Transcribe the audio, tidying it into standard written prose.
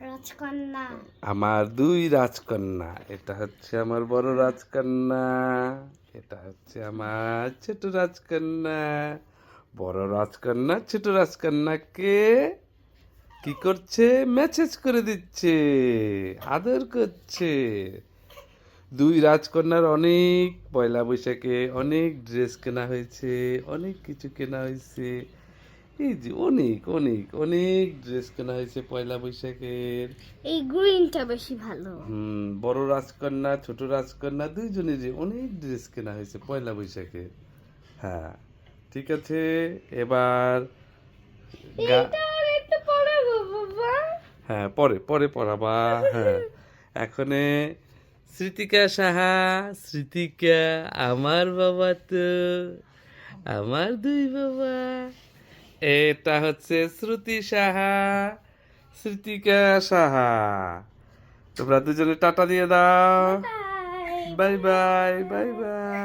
রাজকন্যা। আমার দুই রাজকন্যা, এটা হচ্ছে আমার বড় রাজকন্যা, এটা হচ্ছে আমার ছোট রাজকন্যা। বড় রাজকন্যা ছোট রাজকন্যাকে কি করছে? মেসেজ করে দিচ্ছে, আদর করছে। দুই রাজকন্যার অনেক পয়লা বৈশাখে অনেক ড্রেস কেনা হয়েছে, অনেক কিছু কেনা হয়েছে। এই যে অনেক অনেক অনেক ড্রেস কেনা হয়েছে পয়লা বৈশাখের। এই গ্রিনটা বেশি ভালো। বড় রাজকন্যা ছোট রাজকন্যা দুইজনেরই অনেক ড্রেস কেনা হয়েছে পয়লা বৈশাখে। হ্যাঁ, ঠিক আছে। এবার গা- এটা আর একটু পড়াবো বাবা। হ্যাঁ, পরে পরে পড়াবা। হ্যাঁ, এখনে স্মৃতিকা সাহা। স্মৃতিকা আমার বাবা তো, আমার দুই বাবা। এটা হচ্ছে শ্রুতি সাহা, স্মৃতিকা সাহা। তোমরা দুজনে টাটা দিয়ে দাও। Bye. Bye bye bye by.